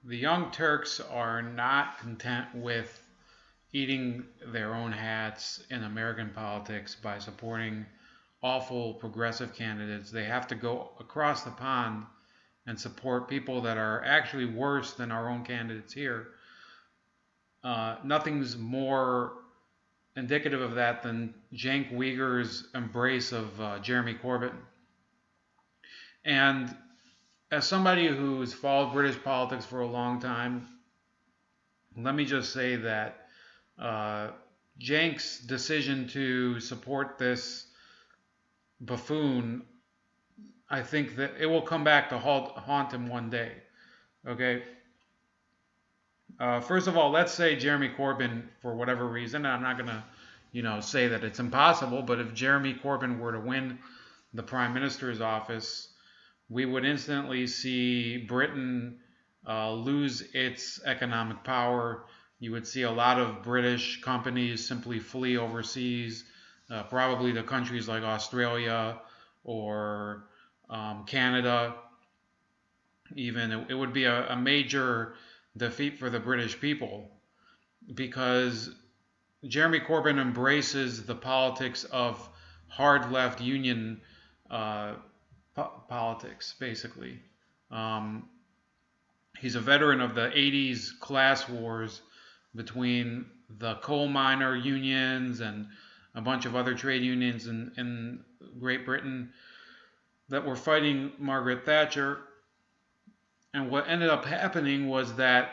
the Young Turks are not content with eating their own hats in American politics by supporting awful progressive candidates. They have to go across the pond and support people that are actually worse than our own candidates here. Nothing's more indicative of that than Cenk Uyghur's embrace of Jeremy Corbyn. And as somebody who's followed British politics for a long time, let me just say that Cenk's decision to support this buffoon, I think that it will come back to haunt him one day. Okay. First of all, let's say Jeremy Corbyn, for whatever reason, I'm not going to, say that it's impossible, but if Jeremy Corbyn were to win the Prime Minister's office, we would instantly see Britain lose its economic power. You would see a lot of British companies simply flee overseas, probably to countries like Australia or Canada. Even it would be a major defeat for the British people, because Jeremy Corbyn embraces the politics of hard left union politics, basically. He's a veteran of the 80s class wars between the coal miner unions and a bunch of other trade unions in Great Britain that were fighting Margaret Thatcher. And what ended up happening was that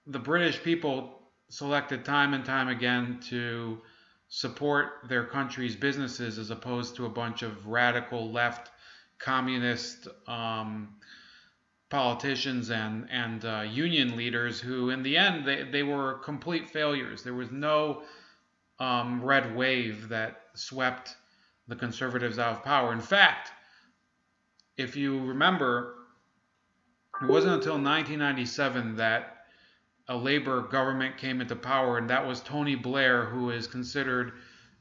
the British people selected time and time again to support their country's businesses as opposed to a bunch of radical left communist politicians and union leaders who, in the end, they were complete failures. There was no red wave that swept the Conservatives out of power. In fact, if you remember, it wasn't until 1997 that a Labour government came into power, and that was Tony Blair, who is considered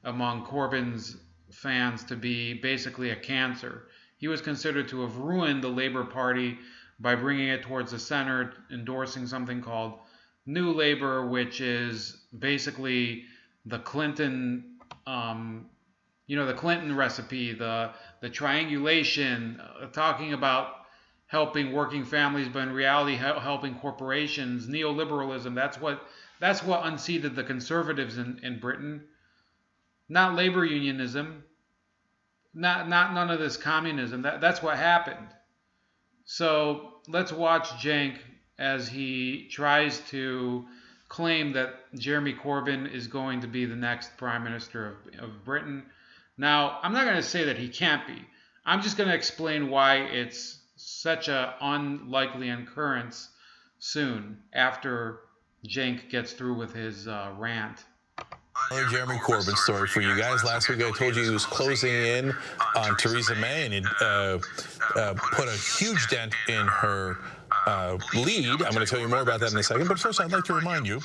among Corbyn's fans to be basically a cancer. He was considered to have ruined the Labour Party by bringing it towards the center, endorsing something called New Labour, which is basically the Clinton, the Clinton recipe, the triangulation, talking about helping working families, but in reality helping corporations, neoliberalism. That's what unseated the Conservatives in Britain. Not labor unionism, not none of this communism. That's what happened. So let's watch Cenk as he tries to claim that Jeremy Corbyn is going to be the next Prime Minister of Britain. Now, I'm not going to say that he can't be. I'm just going to explain why it's such an unlikely occurrence soon after Cenk gets through with his rant. Jeremy Corbyn story for you guys. Last week I told you he was closing in on Theresa May, and it put a huge dent in her lead. I'm going to tell you more about that in a second. But first, I'd like to remind you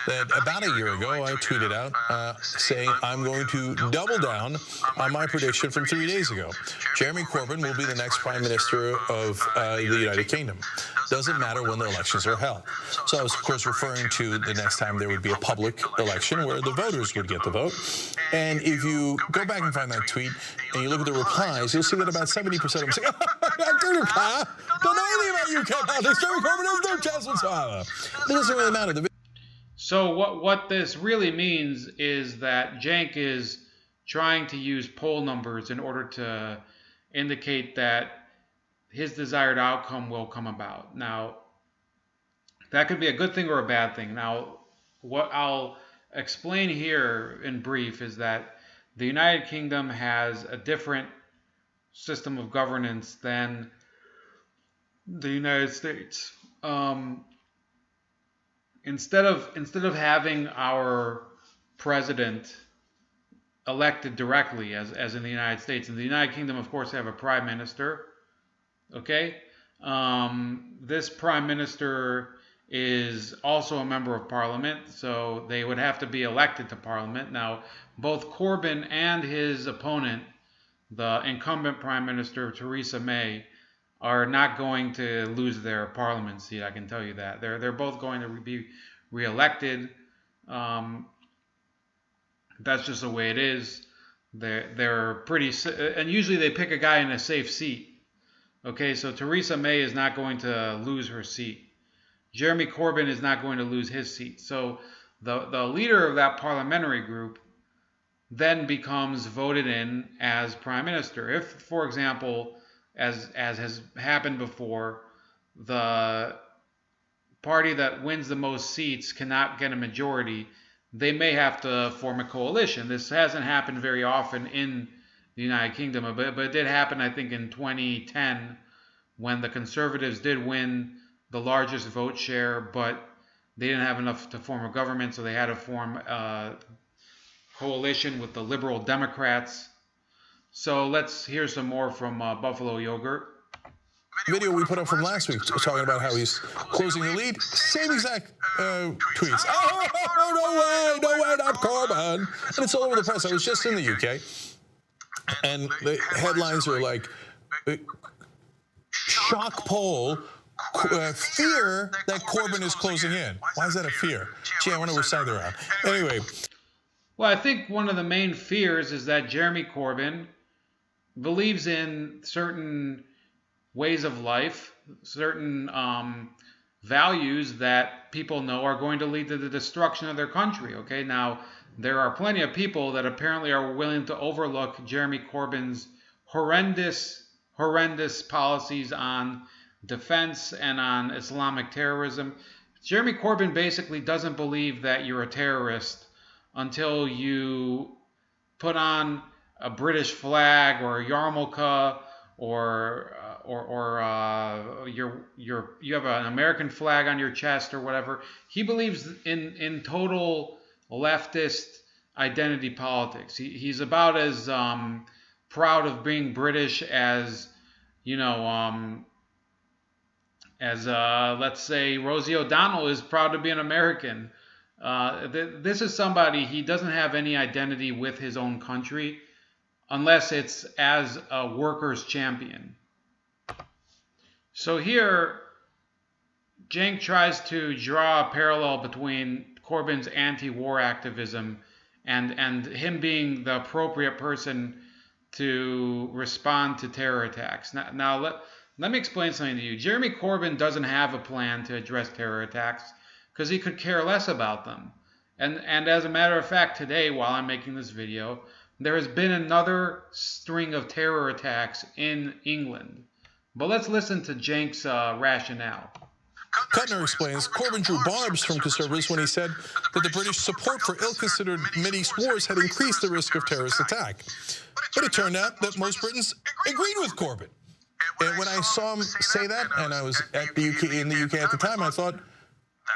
that about a year ago, I tweeted out saying I'm going to double down on my prediction from 3 days ago. Jeremy Corbyn will be the next Prime Minister of the United Kingdom. Doesn't matter when the elections are held. So I was, of course, referring to the next time there would be a public election where the voters would get the vote. And if you go back and find that tweet and you look at the replies, you'll see that about 70% of them say, don't know anything about UK politics. Jeremy Corbyn has no chance whatsoever. It doesn't really matter. So what this really means is that Cenk is trying to use poll numbers in order to indicate that his desired outcome will come about. Now, that could be a good thing or a bad thing. Now, what I'll explain here in brief is that the United Kingdom has a different system of governance than the United States. Instead of having our president elected directly, as in the United States, in the United Kingdom, of course, they have a prime minister. Okay, this prime minister is also a member of parliament, so they would have to be elected to parliament. Now, both Corbyn and his opponent, the incumbent prime minister Theresa May, are not going to lose their parliament seat. I can tell you that. They're both going to be reelected. That's just the way it is. They're pretty, and usually they pick a guy in a safe seat. Okay, so Theresa May is not going to lose her seat. Jeremy Corbyn is not going to lose his seat. So the leader of that parliamentary group then becomes voted in as prime minister. If, for example, as has happened before, the party that wins the most seats cannot get a majority, they may have to form a coalition. This hasn't happened very often in the United Kingdom, but it did happen, I think, in 2010 when the Conservatives did win the largest vote share, but they didn't have enough to form a government, so they had to form a coalition with the Liberal Democrats. So let's hear some more from Buffalo Yogurt. Video we put up from last week talking about how he's closing the lead. Same exact tweets. Oh, no way, not Corbyn. And it's all over the press. I was just in the UK, and the headlines are like, shock poll, fear that Corbyn is closing in. Why is that a fear? Gee, I wonder which side they're on. Anyway. Well, I think one of the main fears is that Jeremy Corbyn believes in certain ways of life, certain values that people know are going to lead to the destruction of their country. Okay, now there are plenty of people that apparently are willing to overlook Jeremy Corbyn's horrendous policies on defense and on Islamic terrorism. Jeremy Corbyn basically doesn't believe that you're a terrorist until you put on a British flag or a yarmulke or you have an American flag on your chest or whatever. He believes in total leftist identity politics. He's about as proud of being British as, you know, let's say Rosie O'Donnell is proud to be an American. This is somebody, he doesn't have any identity with his own country unless it's as a workers' champion. So here, Cenk tries to draw a parallel between Corbyn's anti-war activism and him being the appropriate person to respond to terror attacks. Now let me explain something to you. Jeremy Corbyn doesn't have a plan to address terror attacks because he could care less about them. And as a matter of fact, today, while I'm making this video, there has been another string of terror attacks in England. But let's listen to Cenk's rationale. Kuttner explains Corbyn drew barbs from Conservatives when he said that the British support for ill-considered Mideast wars had increased the risk of terrorist attack. But it turned out that most Britons agreed with Corbyn. And when I saw him say that, and I was at in the UK at the time, I thought,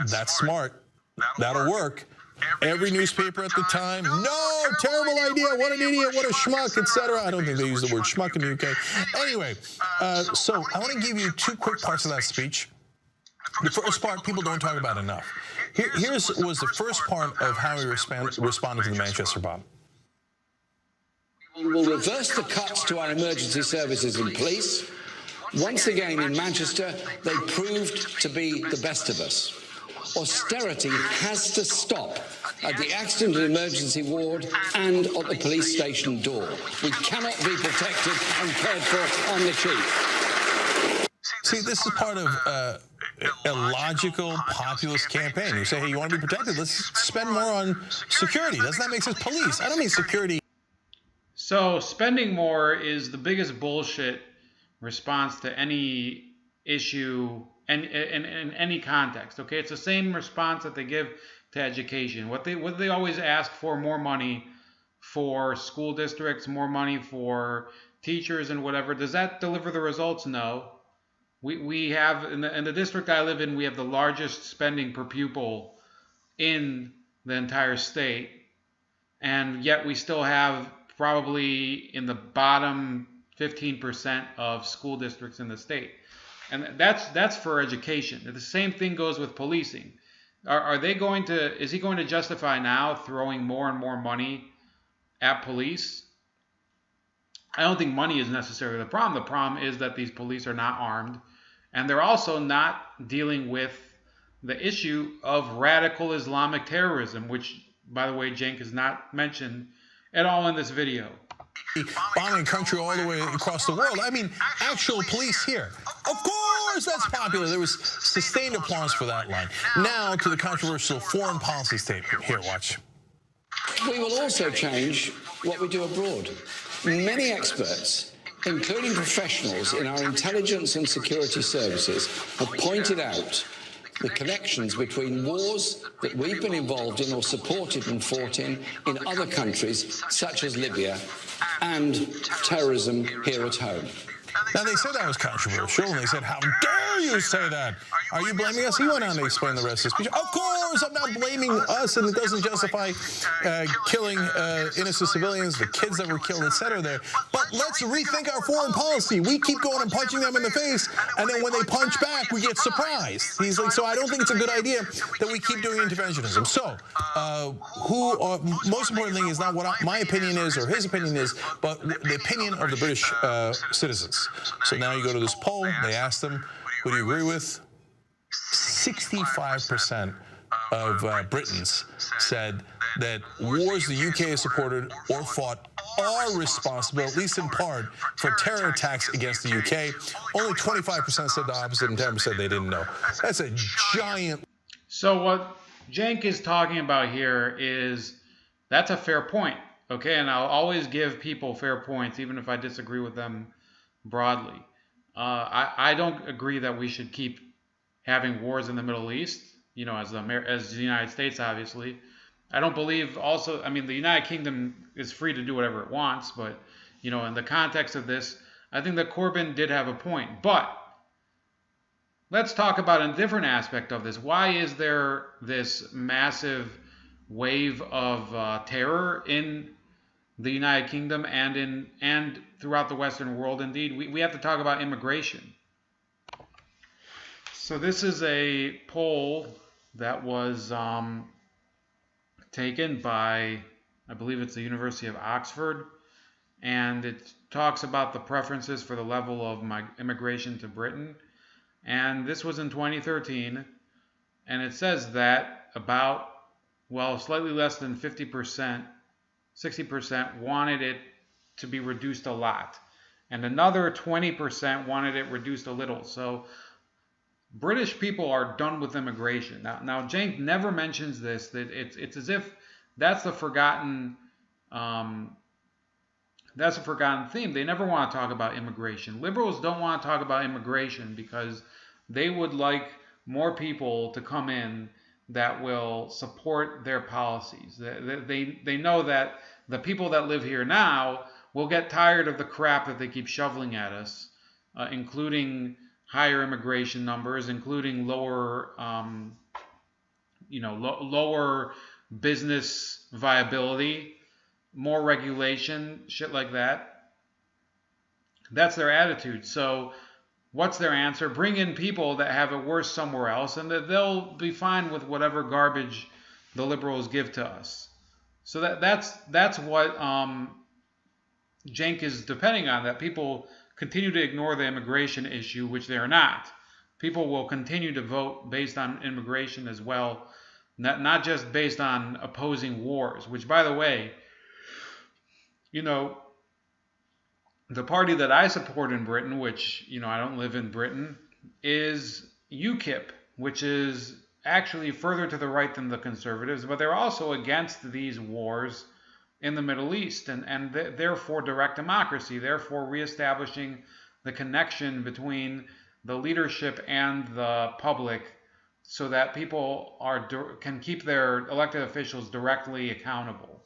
that's smart. That'll work. Every newspaper at the time, no, terrible idea, what an idiot, what a schmuck, etc. I don't think they use the word schmuck in the UK. Anyway, so I want to give you two quick parts of that speech. The first part, people don't talk about enough. Here was the first part of how he responded to the Manchester bomb. We will reverse the cuts to our emergency services and police. Once again in Manchester, they proved to be the best of us. Austerity has to stop at the accident and emergency ward and at the police station door. We cannot be protected and cared for on the cheap. See, this is part of a logical populist campaign. You say, hey, you want to be protected? Let's spend more on security. Doesn't that make sense? Police. I don't mean security. So spending more is the biggest bullshit response to any issue and in any context. Okay, it's the same response that they give to education. What they always ask for: more money for school districts, more money for teachers and whatever. Does that deliver the results? No. We have in the district I live in, we have the largest spending per pupil in the entire state, and yet we still have probably in the bottom 15% of school districts in the state. And that's for education. The same thing goes with policing. Is he going to justify now throwing more and more money at police? I don't think money is necessarily the problem. The problem is that these police are not armed, and they're also not dealing with the issue of radical Islamic terrorism, which, by the way, Cenk has not mentioned at all in this video. Bombing a country all the way across the world. I mean, actual police here. Of course, that's popular. There was sustained applause for that line. Now to the controversial foreign policy statement. Here, watch. We will also change what we do abroad. Many experts, including professionals in our intelligence and security services, have pointed out the connections between wars that we've been involved in or supported and fought in other countries, such as Libya, and terrorism here at home. Now, they said that was controversial, and they said, how dare you say that? Are you blaming us? He went on to explain the rest of the speech. Of course, I'm not blaming us, and it doesn't justify killing innocent civilians, the kids that were killed, etc. there. But let's rethink our foreign policy. We keep going and punching them in the face, and then when they punch back, we get surprised. He's like, so I don't think it's a good idea that we keep doing interventionism. So, most important thing is not what my opinion is or his opinion is, but the opinion of the British citizens. So now you go to this poll, they asked them, who do you agree with? 65% of Britons said that wars the UK has supported or fought are responsible, at least in part, for terror attacks against the UK. Only 25% said the opposite and 10% said they didn't know. That's a giant... So what Cenk is talking about here is, that's a fair point, okay? And I'll always give people fair points, even if I disagree with them broadly. I don't agree that we should keep having wars in the Middle East, you know, as the United States, obviously. I don't believe also, I mean, the United Kingdom is free to do whatever it wants, but, you know, in the context of this, I think that Corbyn did have a point. But let's talk about a different aspect of this. Why is there this massive wave of terror in the United Kingdom and throughout the Western world? Indeed, we have to talk about immigration. So this is a poll that was taken by, I believe it's the University of Oxford, and it talks about the preferences for the level of immigration to Britain. And this was in 2013, and it says that about, well, slightly less than 50%, 60% wanted it to be reduced a lot, and another 20% wanted it reduced a little. So British people are done with immigration. Now Cenk never mentions this. That it's as if that's the forgotten theme. They never want to talk about immigration. Liberals don't want to talk about immigration because they would like more people to come in that will support their policies. They know that the people that live here now will get tired of the crap that they keep shoveling at us, including higher immigration numbers, including lower, lower business viability, more regulation, shit like that. That's their attitude. So what's their answer? Bring in people that have it worse somewhere else, and that they'll be fine with whatever garbage the liberals give to us. So that's what Cenk is depending on, that people continue to ignore the immigration issue, which they are not. People will continue to vote based on immigration as well, not just based on opposing wars, which, by the way, you know, the party that I support in Britain, which, you know, I don't live in Britain, is UKIP, which is actually further to the right than the Conservatives, but they're also against these wars in the Middle East, and therefore direct democracy, therefore reestablishing the connection between the leadership and the public so that people can keep their elected officials directly accountable.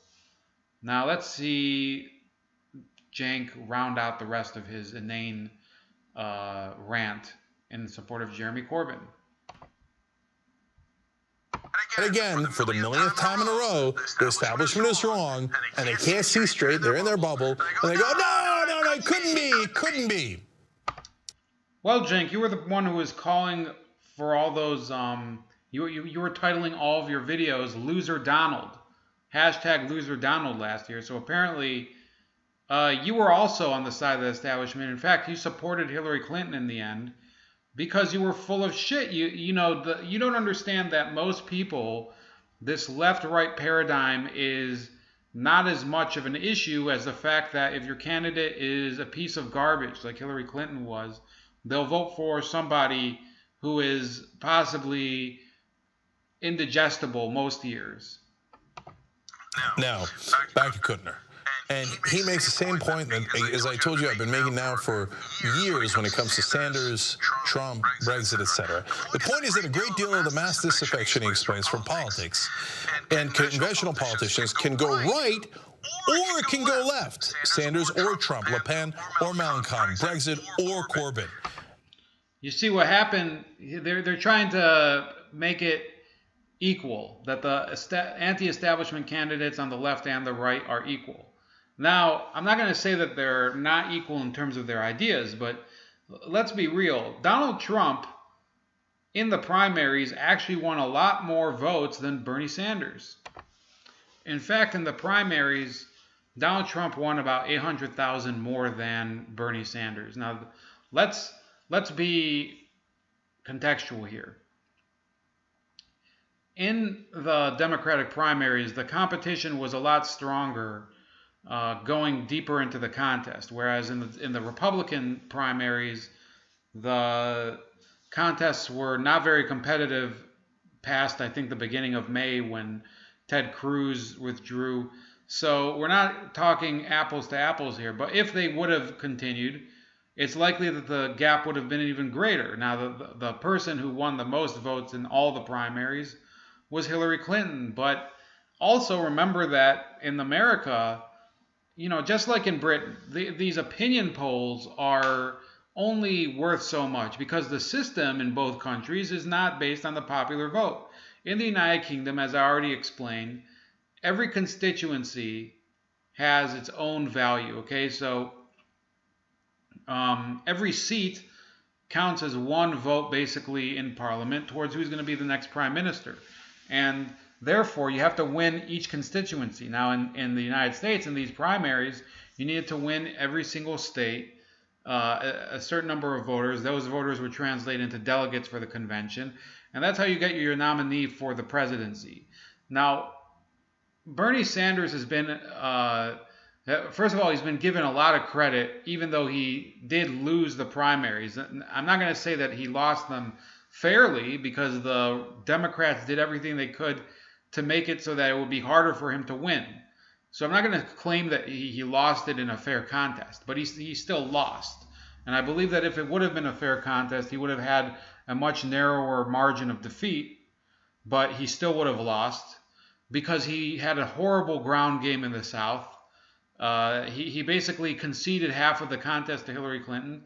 Now let's see Cenk round out the rest of his inane rant in support of Jeremy Corbyn. And again, for the millionth time in a row, the establishment is wrong, and they can't see straight. They're in their bubble, and they go, no, it couldn't be. Well, Cenk, you were the one who was calling for all those, you were titling all of your videos Loser Donald, hashtag Loser Donald last year. So apparently You were also on the side of the establishment. In fact, you supported Hillary Clinton in the end because you were full of shit. You don't understand that most people, this left-right paradigm is not as much of an issue as the fact that if your candidate is a piece of garbage like Hillary Clinton was, they'll vote for somebody who is possibly indigestible most years. Now, back to Kuttner. And he makes the same point that, as I told you, I've been making now for years when it comes to Sanders, Trump, Brexit, etc. The point is that a great deal of the mass disaffection, he explains, from politics and conventional politicians can go right or it can go left. Sanders or Trump, Le Pen or Mélenchon, Brexit or Corbyn. You see what happened? They're trying to make it equal, that the anti-establishment candidates on the left and the right are equal. Now, I'm not going to say that they're not equal in terms of their ideas, but let's be real. Donald Trump, in the primaries, actually won a lot more votes than Bernie Sanders. In fact, in the primaries, Donald Trump won about 800,000 more than Bernie Sanders. Now, let's be contextual here. In the Democratic primaries, the competition was a lot stronger going deeper into the contest, whereas in the Republican primaries, the contests were not very competitive past, I think, the beginning of May when Ted Cruz withdrew. So we're not talking apples to apples here, but if they would have continued, it's likely that the gap would have been even greater. Now, the person who won the most votes in all the primaries was Hillary Clinton, but also remember that in America, just like in Britain, these opinion polls are only worth so much because the system in both countries is not based on the popular vote. In the United Kingdom, as I already explained, every constituency has its own value, okay? So every seat counts as one vote basically in Parliament towards who's going to be the next prime minister. And therefore, you have to win each constituency. Now, in the United States, in these primaries, you needed to win every single state, a certain number of voters. Those voters would translate into delegates for the convention. And that's how you get your nominee for the presidency. Now, Bernie Sanders has been, first of all, he's been given a lot of credit, even though he did lose the primaries. I'm not going to say that he lost them fairly, because the Democrats did everything they could to make it so that it would be harder for him to win. So I'm not going to claim that he lost it in a fair contest, but he still lost. And I believe that if it would have been a fair contest, he would have had a much narrower margin of defeat, but he still would have lost because he had a horrible ground game in the South. He basically conceded half of the contest to Hillary Clinton,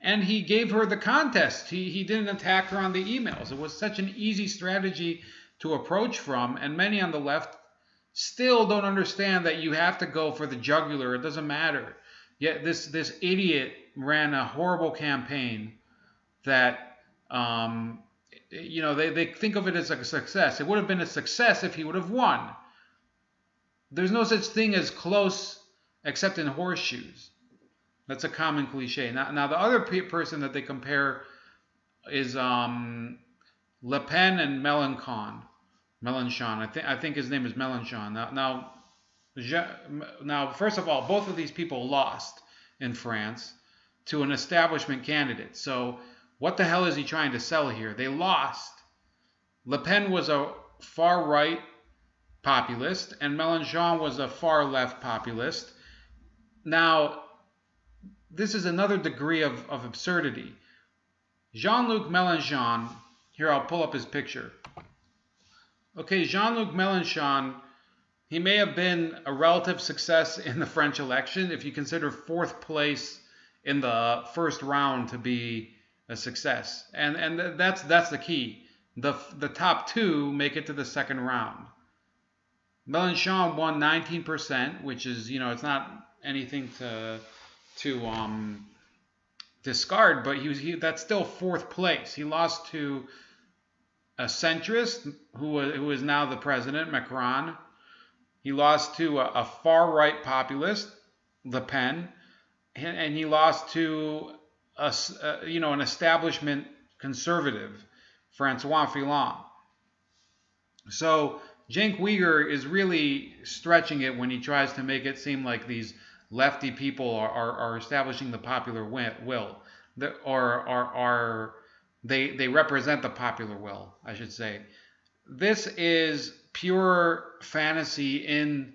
and he gave her the contest. He didn't attack her on the emails. It was such an easy strategy to approach from, and many on the left still don't understand that you have to go for the jugular. It doesn't matter. Yet this idiot ran a horrible campaign that, they think of it as a success. It would have been a success if he would have won. There's no such thing as close except in horseshoes. That's a common cliche. Now the other person that they compare is Le Pen and Mélenchon. I think his name is Mélenchon. Now, first of all, both of these people lost in France to an establishment candidate. So what the hell is he trying to sell here? They lost. Le Pen was a far-right populist, and Mélenchon was a far-left populist. Now, this is another degree of absurdity. Jean-Luc Mélenchon, here I'll pull up his picture. Okay, Jean-Luc Mélenchon, he may have been a relative success in the French election if you consider fourth place in the first round to be a success. And that's the key. The top two make it to the second round. Mélenchon won 19%, which is, it's not anything to discard, but that's still fourth place. He lost to a centrist who is now the president, Macron. He lost to a far-right populist, Le Pen, and he lost to an establishment conservative, Francois Fillon. So Cenk Uygur is really stretching it when he tries to make it seem like these lefty people are establishing the popular will, they represent the popular will, I should say. This is pure fantasy in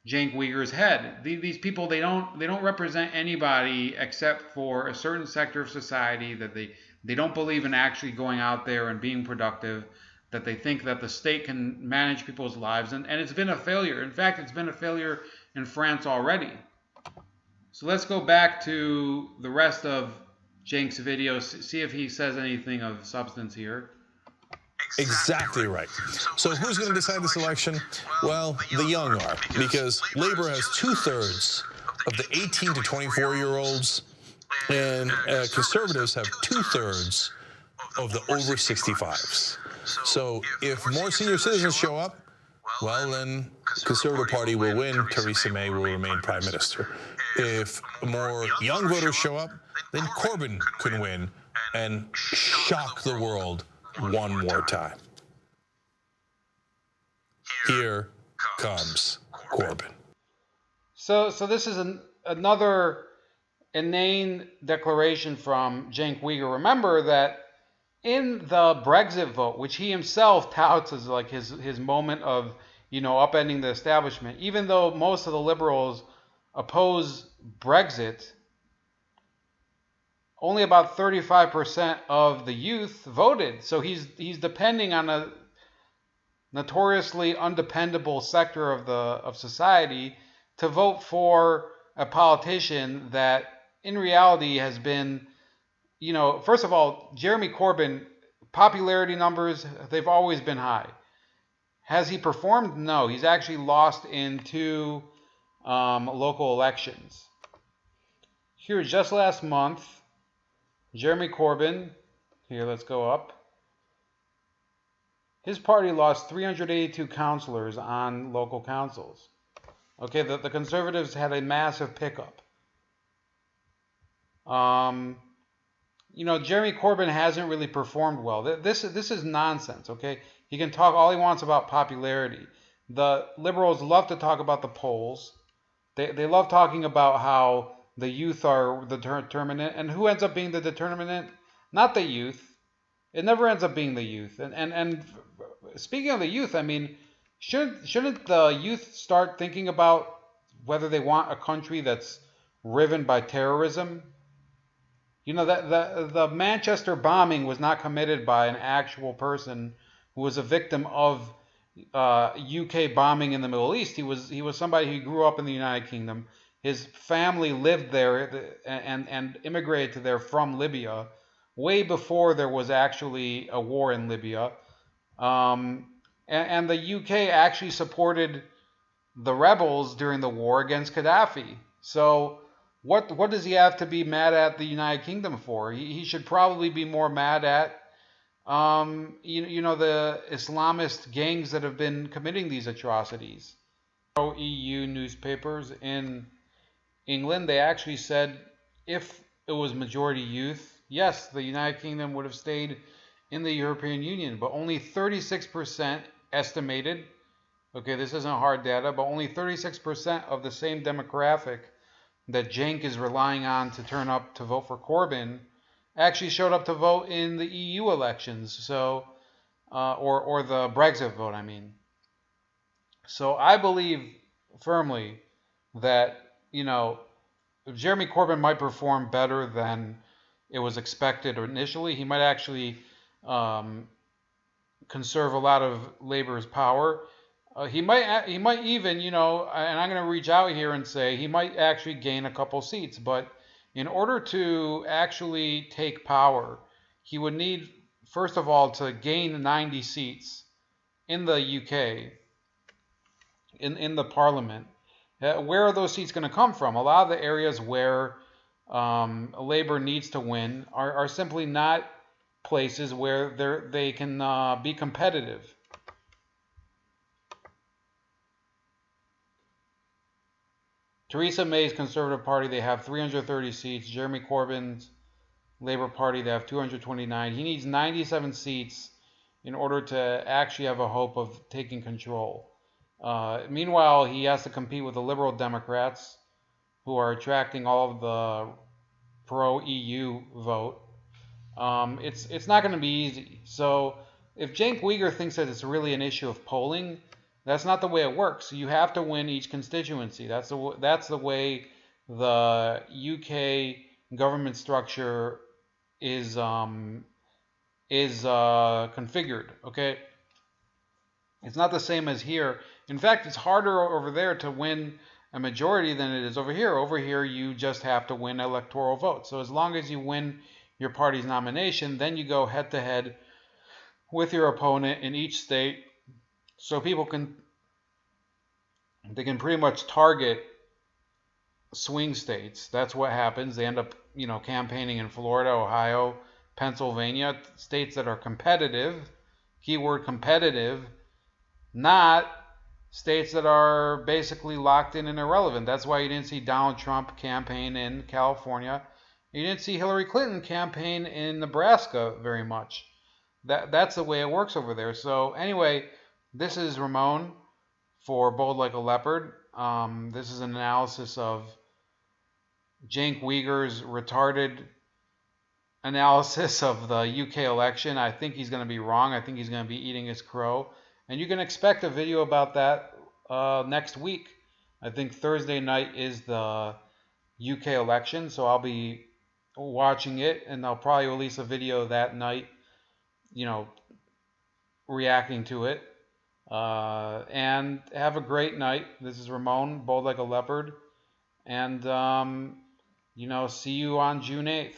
Cenk Uygur's head. These people, they don't represent anybody except for a certain sector of society that they don't believe in actually going out there and being productive, that they think that the state can manage people's lives, and it's been a failure. In fact, it's been a failure in France already. So let's go back to the rest of Cenk's video, see if he says anything of substance here. Exactly right. So who's going to decide this election? Well, the young are, because Labour has 2/3 of the 18 to 24-year-olds, and Conservatives have 2/3 of the over 65s. So if more senior citizens show up, well, then Conservative Party will win. Theresa May will remain Prime Minister. If more young voters show up, then Corbyn can win and shock the world one more time. Here comes Corbyn. So this is another inane declaration from Cenk Uygur. Remember that in the Brexit vote, which he himself touts as like his moment of, upending the establishment, even though most of the liberals oppose Brexit, only about 35% of the youth voted. So he's depending on a notoriously undependable sector of society to vote for a politician that in reality has been, first of all, Jeremy Corbyn, popularity numbers, they've always been high. Has he performed? No. He's actually lost in 2 local elections. Here, just last month, Jeremy Corbyn, here, let's go up. His party lost 382 councillors on local councils. Okay, the Conservatives had a massive pickup. Jeremy Corbyn hasn't really performed well. This is nonsense, okay? He can talk all he wants about popularity. The liberals love to talk about the polls. They love talking about how the youth are the determinant. And who ends up being the determinant? Not the youth. It never ends up being the youth. And speaking of the youth, I mean, shouldn't the youth start thinking about whether they want a country that's riven by terrorism? That the Manchester bombing was not committed by an actual person who was a victim of UK bombing in the Middle East. He was somebody who grew up in the United Kingdom. His family lived there and immigrated to there from Libya way before there was actually a war in Libya. And the UK actually supported the rebels during the war against Gaddafi. So what does he have to be mad at the United Kingdom for? He should probably be more mad at the Islamist gangs that have been committing these atrocities. EU newspapers in England, they actually said if it was majority youth, yes, the United Kingdom would have stayed in the European Union, but only 36% estimated, okay, this isn't hard data, but only 36% of the same demographic that Cenk is relying on to turn up to vote for Corbyn actually showed up to vote in the EU elections, so or the Brexit vote, I mean. So I believe firmly that, Jeremy Corbyn might perform better than it was expected initially. He might actually conserve a lot of Labour's power. He might even, and I'm going to reach out here and say he might actually gain a couple seats. But in order to actually take power, he would need, first of all, to gain 90 seats in the UK, in the Parliament. Where are those seats going to come from? A lot of the areas where Labour needs to win are simply not places where they can be competitive. Theresa May's Conservative Party, they have 330 seats. Jeremy Corbyn's Labour Party, they have 229. He needs 97 seats in order to actually have a hope of taking control. Meanwhile, he has to compete with the Liberal Democrats, who are attracting all of the pro-EU vote. It's not going to be easy. So if Cenk Uygur thinks that it's really an issue of polling, that's not the way it works. You have to win each constituency. That's the way the UK government structure is configured. Okay, it's not the same as here. In fact, it's harder over there to win a majority than it is over here. Over here, you just have to win electoral votes. So as long as you win your party's nomination, then you go head to head with your opponent in each state. So people can pretty much target swing states. That's what happens. They end up, campaigning in Florida, Ohio, Pennsylvania, states that are competitive, keyword competitive, not states that are basically locked in and irrelevant. That's why you didn't see Donald Trump campaign in California. You didn't see Hillary Clinton campaign in Nebraska very much. That's the way it works over there. So anyway, this is Ramon for Bold Like a Leopard. This is an analysis of Cenk Uygur's retarded analysis of the UK election. I think he's going to be wrong. I think he's going to be eating his crow. And you can expect a video about that next week. I think Thursday night is the UK election, so I'll be watching it, and I'll probably release a video that night, reacting to it. And have a great night. This is Ramon, Bold Like a Leopard. And, see you on June 8th.